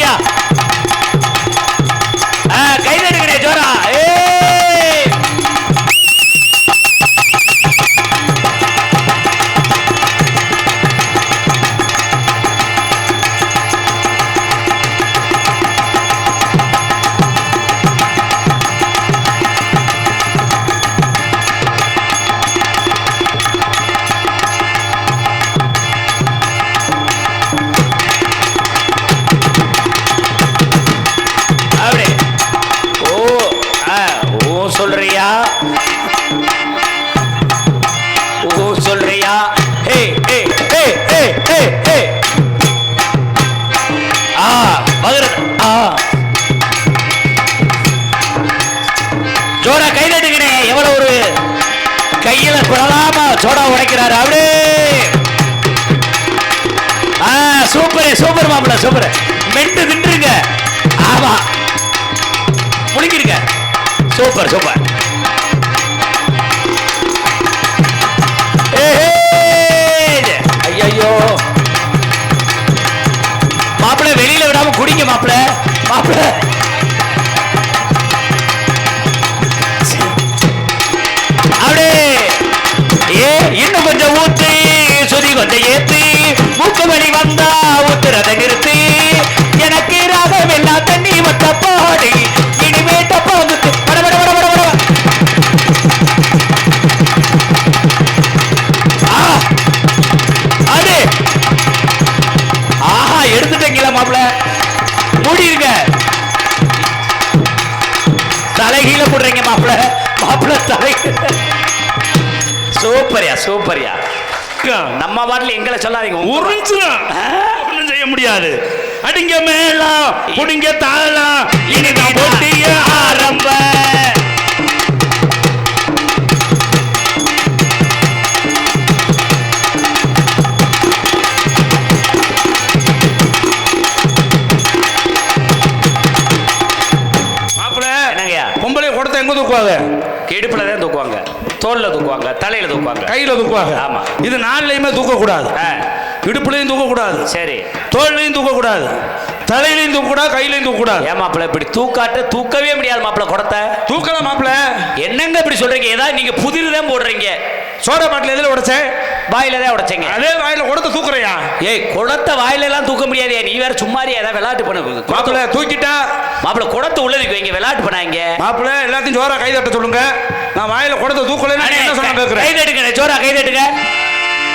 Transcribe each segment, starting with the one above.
சூப்பரியா. கை தட்டுங்கடே ஜோரா. சொல்றியா ஓ சொல்றியா ஹே ஹே ஹே ஹே ஹே ஹே மகரத் ஜோடா கை தட்டுங்கனே. எவ்வளவு ஒரு கையில குழலாம ஜோடா உடைக்கிறாரு அப்படியே. சூப்பர் சூப்பர் மாப்பிள்ள சூப்பர். மெண்டு தின்றுங்க. ஆமா முடிக்கிருங்க. Super super. ஐயோ மாப்பிள்ள வெளியில விடாம குடிங்க மாப்பிள்ள. மாப்பிள்ள அப்படியே இன்னும் கொஞ்சம் ஊத்தி சுதி கொஞ்சம் ஏத்தி மூக்குமணி வந்தா ஊத்துறத நிறுத்தி எனக்கு ராகம் எல்லா தண்ணி மத்த பாடி இனிமே தப்பா வந்து எடுத்துட்டீங்களா மாப்பிள்ள. மூடிருங்க. தலைகீழ போடுறீங்க மாப்பிள்ள. மாப்பிள்ள தலை. சூப்பரியா சூப்பரியா. நம்ம பாட்டில் எங்களை சொல்லாதீங்க. ஒன்றும் செய்ய முடியாது. அடிங்க மேளம் புடிங்க தாளம் இனிதான் போட்டிய ஆரம்ப. பொம்பளை கொடுத்த எங்க தூக்குவாங்க? இடுப்புல தான் தூக்குவாங்க, தோல்ல தூக்குவாங்க, தலையில தூக்குவாங்க, கையில தூக்குவாங்க. ஆமா, இது நாலுலயுமே தூக்க கூடாது. இடுப்புலையும் தூக்க கூடாது, சரி, தோல்லையும் தூக்க கூடாது, தலையிலையும் தூக்க கூடாது, கையிலையும் தூக்க கூடாது. ஏன் மாப்பிள்ள இப்படி தூக்காட்டு தூக்கவே முடியாது மாப்பிள்ள. கொடுத்த தூக்கலாம் மாப்பிள்ள. என்னங்க இப்படி சொல்றீங்க? ஏதாவது நீங்க புதிர்தான் போடுறீங்க. சோடா பாட்டில் எதுல உடைச்சேன்? வாயில தான் உடைச்சீங்க. அதே வாயில கொடுத்த தூக்குறையா? ஏய், குடத்த வாயில எல்லாம் தூக்க முடியாது. நீ வேற சும்மாரியா ஏதாவது விளையாட்டு பண்ணு மாப்பிள்ள. தூக்கிட்டா மாப்பிள்ள குடத்தை உள்ளதுக்கு வைங்க, விளையாட்டு பண்ணாங்க மாப்பிள்ள. எல்லாத்தையும் ஜோரா கை தட்ட சொல்லுங்க. நான் வாயில குடத்தை தூக்கல என்ன சொன்ன கேக்குறேன். கை தட்டுங்க ஜோரா, கை தட்டுங்க.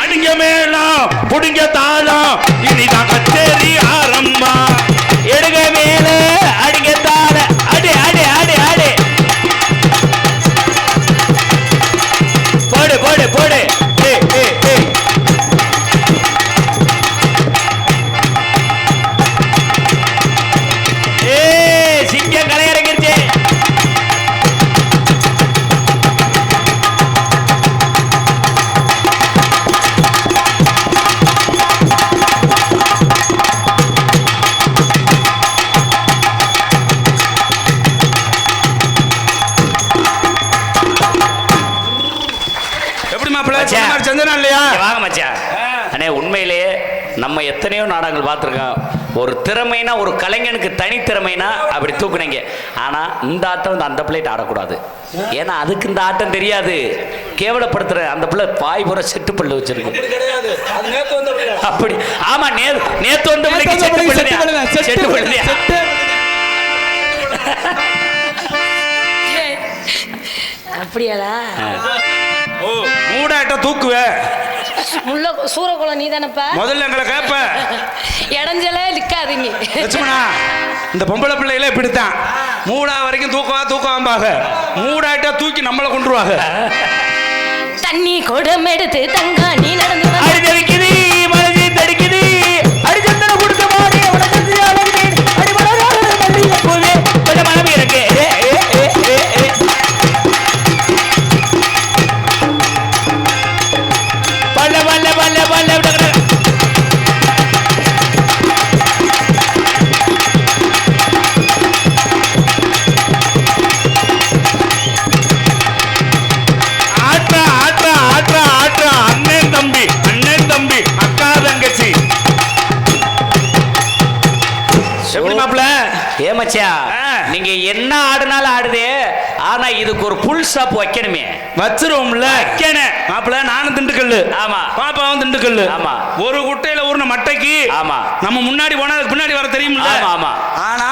அடிங்க மேளம் புடிங்க தாளம் இனிதான் கச்சேரி ஆரம்பா. எடுங்க மேல அடிங்க தாள அடி அடி அடி அடி. போடு போடு போடு. சிங்கம் கலையரங்கிருச்சு. சந்தனா இல்லையா? வாங்க மச்சான். அண்ணே, உண்மையிலேயே நம்ம எத்தனையோ நாடகங்கள் பார்த்துருக்கோம். ஒரு திறமைனா, ஒரு கலைஞனுக்கு தனித்திறமைனா அப்படி தூக்குனீங்க. ஆனா இந்த ஆட்டம் வந்து அந்த பிள்ளைட்டு ஆடக்கூடாது. ஏன்னா அதுக்கு இந்த ஆட்டம் தெரியாது. கேவலப்படுத்துற அந்த பிள்ளை பாய் பூரா செட்டு பல்லு வச்சிருக்கு. அப்படி ஆமா, நேத்து வந்த பிள்ளைக்கு செட்டு பல்லு. அப்படியாடா? ஓ, மூடாட்ட தூக்குவ முள்ள சூரகுளம் நீ தானப்பா? முதல்ல எங்களை கேப்ப. இடைஞ்சலே நிக்காதீங்க. இந்த பொம்பளை பிள்ளைகளே இப்படித்தான். மூடா வரைக்கும் தூக்கவாம்பாக. மூடாட்டா தூக்கி நம்மளை கொண்டுருவாங்க. தண்ணி குடம் எடுத்து தங்கா நீ நடந்து அடிக்குது மனசு தடிக்குது. அடி சந்தன கொடுத்த மாதிரி அவனை செஞ்சு அடி போவே கொஞ்சம் மனமே இருக்கு. மச்சான் நீங்க என்ன ஆடுனாலும் ஆடுதே, ஆனா இதுக்கு ஒரு புல் ஸ்டாப் வைக்கணுமே. வச்சிருவோம்ல. வைக்கணும் மாப்பிள்ள நானும் திண்டுக்கல்லு. ஆமா. பாப்பாவும் திண்டுக்கல்லு. ஆமா. ஒரு குட்டையில ஊர்ன மட்டைக்கு ஆமா நம்ம முன்னாடி போனா அதுக்கு பின்னாடி வர தெரியும்ல. ஆமா ஆமா. ஆனா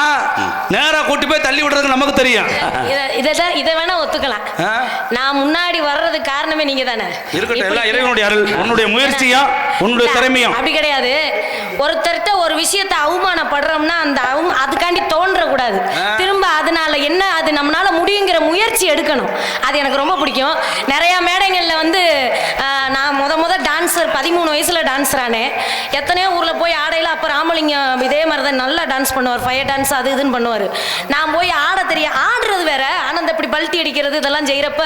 நேரா கூட்டி போய் தள்ளி விடுறதுக்கு நமக்கு தெரியும். இதை வேணா ஒத்துக்கலாம். நான் முன்னாடி வர்றது காரணமே நீங்க தானே. இருக்கட்டும், எல்லாம் இறைவனுடைய அருள், உன்னுடைய முயற்சியும் உன்னுடைய திறமையும். அப்படி கிடையாது. ஒருத்தர்கிட்ட ஒரு விஷயத்தை அவமானப்படுறோம்னா அந்த அதுக்காண்டி தோன்ற கூடாது. திரும்ப அதனால என்ன அது நம்மளால முடியுங்கிற முயற்சி எடுக்கணும். அது எனக்கு ரொம்ப பிடிக்கும். நிறைய மேடைகள்ல வந்து நான் முத டான்ஸர் 13 வயசுல டான்ஸர் ஆனேன். எத்தனையோ ஊர்ல போய் ஆடையில. அப்ப ராமலிங்கம் இதே மாதிரி தான் நல்லா டான்ஸ் பண்ணுவார். ஃபயர் டான்ஸ் அது இதுன்னு பண்ணுவார். நான் போய் ஆடுறது வேற. ஆனா இந்த இப்படி பல்ட்டி அடிக்கிறது இதெல்லாம் செய்யறப்ப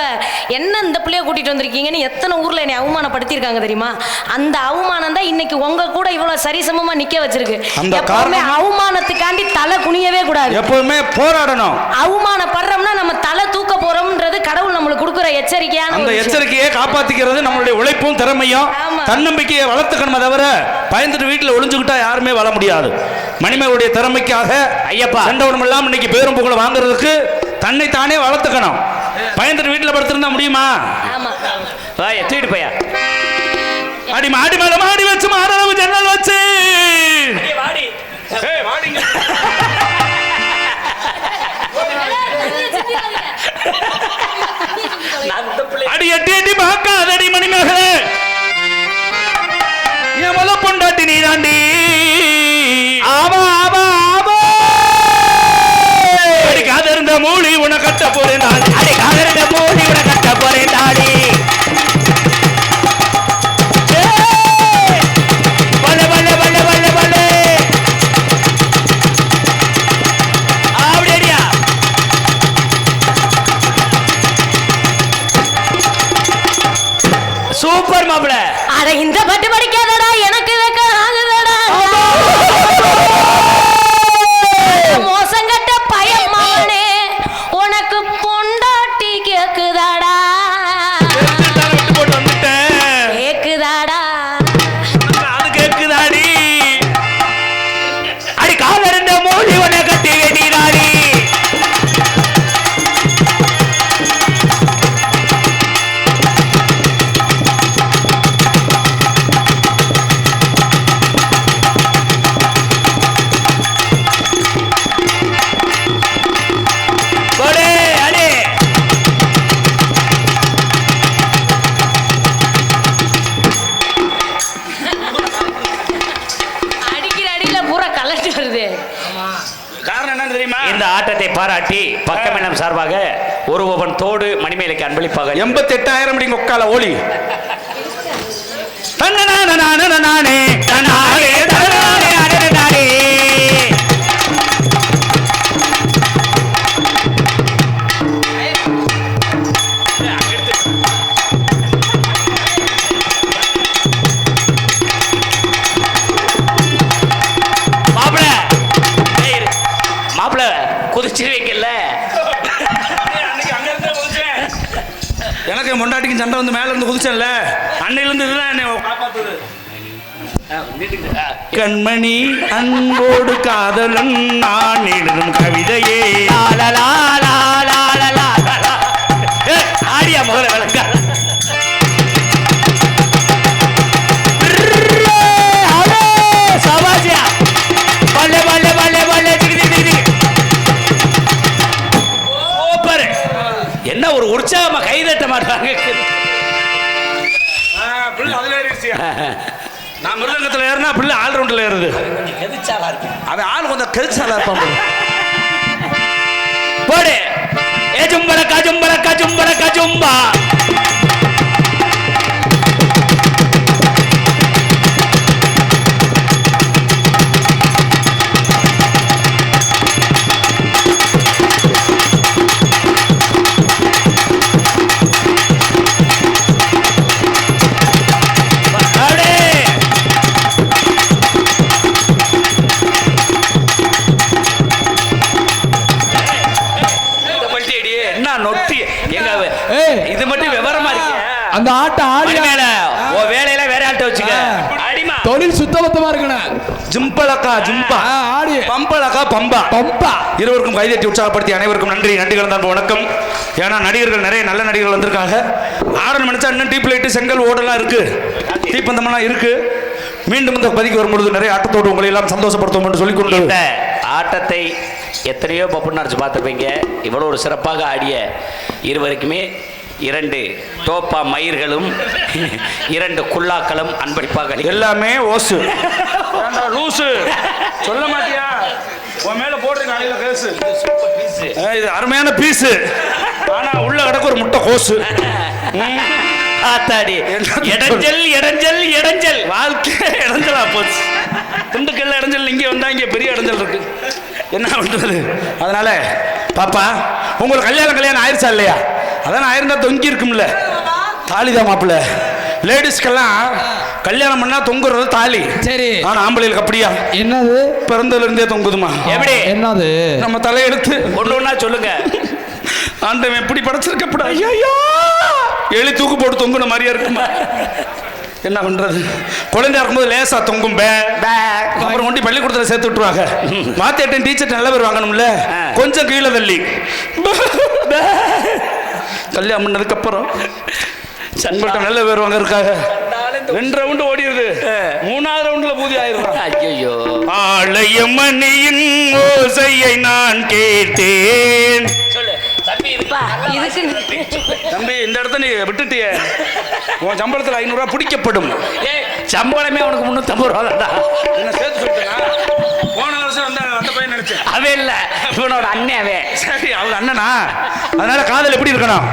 என்ன இந்த பிள்ளைய கூட்டிட்டு வந்திருக்கீங்கன்னு எத்தனை ஊர்ல என்னை அவமானப்படுத்தியிருக்காங்க தெரியுமா? அந்த அவமானம் தான் இன்னைக்கு உங்க கூட இவ்வளவு சரிசமமா நிக்க வச்சிருக்கு. எப்பவுமே அவமானத்துக்காண்டி தலை குனியவே கூடாது. எப்பவுமே போராடணும். அவமானப்படுறோம்னா நம்ம தலை தூக்க போறோம்ன்றது கடவுள் நம்மளுக்கு கொடுக்குற எச்சரிக்கையான அந்த எச்சரிக்கையை காப்பாத்திக்கிறது நம்மளுடைய உழைப்பும் திறமையும். தன்னம்பிக்கையை வளர்த்துக்கணுமே தவிர பயந்துட்டு வீட்டுல ஒளிஞ்சுக்கிட்டா யாருமே வளர முடியாது. மணிமேகலுடைய திறமைக்காக ஐயப்பா சென்றவனும் எல்லாம் இன்னைக்கு பேரும் புகழ வாங்குறதுக்கு தன்னை தானே வளர்த்துக்கணும். பயந்துட்டு வீட்டுல படுத்திருந்தா முடியுமா? தூக்கிட்டு போயா அடி மாடி மேல மாடி வச்சு மாறளவு ஜன்னல் வச்சு அடி எட்டி எட்டி பார்க்காதடி மணிமேகலே, என் முத பொண்டாட்டி நீ தாண்டி. ஆமா ஆமா ஆமா. அடி காதறிந்த மூலி உன கட்ட போறேன் நாடி. அடி காதறிந்த மூலி உன கட்ட போறேன் நாடி. சூப்பர் மாப்பிள. அட இந்த பாட்டு படிக்காதடா, எனக்கு வைக்க ஆகுதடா. மோசங்கட்ட பயமானே உனக்கு பொண்டாட்டி கேக்குதாடா. கேக்குதாடா அது கேக்குதாடி. அடி காதறிந்த மூலி உன கட்டி வெடிடாடி. இந்த ஆட்டத்தை பாராட்டி பக்கமெல்லாம் சார்பாக ஒரு ஓவன் தோடு மணிமேலுக்கு அன்பளிப்பாக 88,000 மணி ஒக்கால ஓலி. குதிச்சிருவீங்கல்ல. எனக்கு முண்டாட்டிக்கு சண்டை வந்து மேல இருந்து குதிச்சேன்ல, அன்னையில இருந்து இதுதான் என்னை காப்பாத்துது. கண்மணி அன்போடு காதலன் நான் எழுதும் கவிதையே. ஆடியா முதல்ல விளங்க. சபாசியா பல்ல பல்ல பல்ல பல்ல. என்ன ஒரு உற்சாகமா கைதட்ட மாட்டாங்க. நான் மிருதங்கத்தில் ஏறினா பிள்ளை ஆல்ரவுண்டில் ஏறுது. அவன் ஆள் கொஞ்சம் கெதிச்சாலா இருப்பான். போடு ஏ ஜும்பலக்கா ஜும்பலக்கா ஜும்பலக்கா ஜும்பா. இது மட்டும் விவரமா இருக்கு. அந்த ஆட்ட ஆடி வேலையில வேற ஆட்ட வச்சுக்க. அடிமா தொழில் சுத்தபத்தமா இருக்கணும். ஜிம்பலக்கா ஜிம்பா, ஆடி பம்பலக்கா பம்பா. பம்பா. இருவருக்கும் கைதட்டி உற்சாகப்படுத்தி அனைவருக்கும் நன்றி. நன்றிகள் தான் வணக்கம். ஏன்னா நடிகர்கள் நிறைய நல்ல நடிகர்கள் வந்திருக்காங்க. ஆரன் மணிச்சா இன்னும் டீப் லைட்டு செங்கல் ஓடெல்லாம் இருக்கு, தீப்பந்தமெல்லாம் இருக்கு. மீண்டும் இந்த பதிக்கு வரும்பொழுது நிறைய ஆட்டத்தோடு உங்களை எல்லாம் சந்தோஷப்படுத்தும் என்று சொல்லிக்கொண்டு இந்த ஆட்டத்தை எத்தனையோ பப்புனார்ஸ் பார்த்துருப்பீங்க. இவ்வளோ ஒரு சிறப்பாக ஆடிய இருவருக்குமே 2 டோப்பா மயிர்களும் 2 குல்லாக்களும் அன்பளிப்பாக எல்லாமே ஓசு லூசு சொல்ல மாட்டியா? உன் மேல போடுறீங்க அணில கேசு. இது அருமையான பீஸு, ஆனா உள்ள கிடக்கு ஒரு முட்டை கோசு. ஆத்தாடி இடைஞ்சல் இடைஞ்சல் இடைஞ்சல் வாழ்க்கை இடைஞ்சலா போச்சு. துண்டுக்கல்ல இடைஞ்சல், இங்கே வந்தா இங்கே பெரிய இடைஞ்சல் இருக்கு. என்ன பண்றது? அதனால பாப்பா, உங்களுக்கு கல்யாணம் ஆயிருச்சா இல்லையா? அதான் ஆயிருந்தா தொங்கி இருக்கும்ல, தாலிதான் மாப்பிள்ள. லேடிஸ்க்கெல்லாம் கல்யாணம் பண்ணா தொங்குறது தாலி. சரி, ஆனா ஆம்பளைகளுக்கு அப்படியா? என்னது? பிறந்ததுல இருந்தே தொங்குதுமா. எப்படி? என்னது? நம்ம தலையெடுத்து ஒன்று ஒன்றா சொல்லுங்க. ஆண்டவன் எப்படி படைச்சிருக்கப்படா? ஐயோ, எலி தூக்கு போட்டு தொங்குன மாதிரியா இருக்குமா? என்ன பண்றது? குழந்தையா இருக்கும்போது லேசா தொங்கும், அப்புறம் கொண்டு பள்ளிக்கூடத்துல சேர்த்து விட்டுருவாங்க. மாத்திட்டன் டீச்சர் நல்ல பேர் வாங்கணும்ல, கொஞ்சம் கீழே தள்ளி. கல்யாணம் பண்ணதுக்கு அப்புறம் உங்கள்கிட்ட நல்ல பேர் வாங்க இருக்காங்க. 2 ரவுண்டு ஓடிடுது, 3ஆவது ரவுண்ட்ல பூதி ஆயிடுறான். ஐயோ, ஆலயமணியின் ஓசையை நான் கேட்டேன். தம்பி, இந்த இடத்த நீ விட்டுட்டிய, உன் சம்பளத்தில் 500 ரூபா பிடிக்கப்படும். சம்பளமே அவனுக்கு 350 ரூபா தான். என்ன சேர்த்து சொல்லிட்டேனா? போன வருஷம் அந்த பையன் நினைச்சேன். அவன் இல்ல, இவனோட அண்ணன். சரி, அவங்க அண்ணனா? அதனால காதல் எப்படி இருக்கணும்?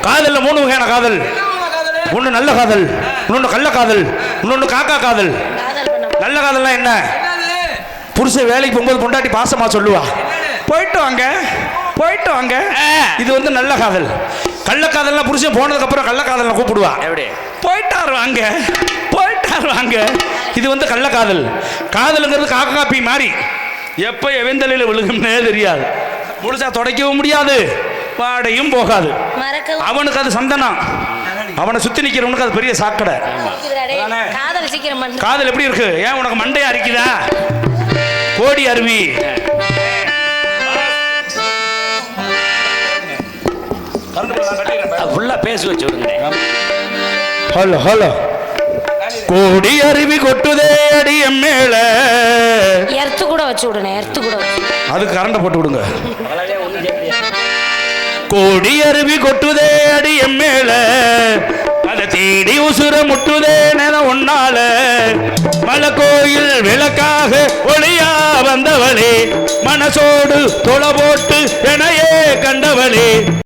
காதல்ல 3 வகையான காதல். ஒண்ணு நல்ல காதல், இன்னொன்னு கள்ள காதல், இன்னொன்னு காக்கா காதல். நல்ல காதல்னா என்ன? புருஷன் வேலைக்கு போகும்போது பொண்டாட்டி பாசமா சொல்லுவா, போயிட்டு வாங்க போயிட்டு வாங்க. இது வந்து நல்ல காதல். கள்ள காதல்னா புருஷன் போனதுக்கு அப்புறம் கள்ள காதல்ல கூப்பிடுவா, எப்படி போயிட்டாரு வாங்க போயிட்டாரு வாங்க. இது வந்து கள்ள காதல். காதலுங்கிறது காக்கா காப்பி மாதிரி, எப்ப எவந்தலையில விழுகும்னே தெரியாது. முழுசா துடைக்கவும் முடியாது, வாடையும் போகாது. அவனுக்கு அது சந்தனம், அவனை சுத்தி நிக்கிறவனுக்கு அது பெரிய சாக்கடை. காதல் எப்படி இருக்கு? ஏன் உனக்கு மண்டையா அரிக்குதா? கோடி அருவி ஃபுல்லா பேச வச்சு விடுங்க. ஹலோ ஹலோ, கோடி அருவி கொட்டுதே அடியம் மேல. எர்த்து கூட வச்சு விடுங்க, எர்த்து கூட அதுக்கு கரண்ட போட்டு விடுங்க. கோடி அருவி கொட்டுதே அடியம் மேல, அதை தேடி உசுர முட்டுதே நேரம் ஒன்னால. மலை கோயில் விளக்காக ஒளியா வந்தவளே, மனசோடு தொலை போட்டு எனையே கண்டவளே.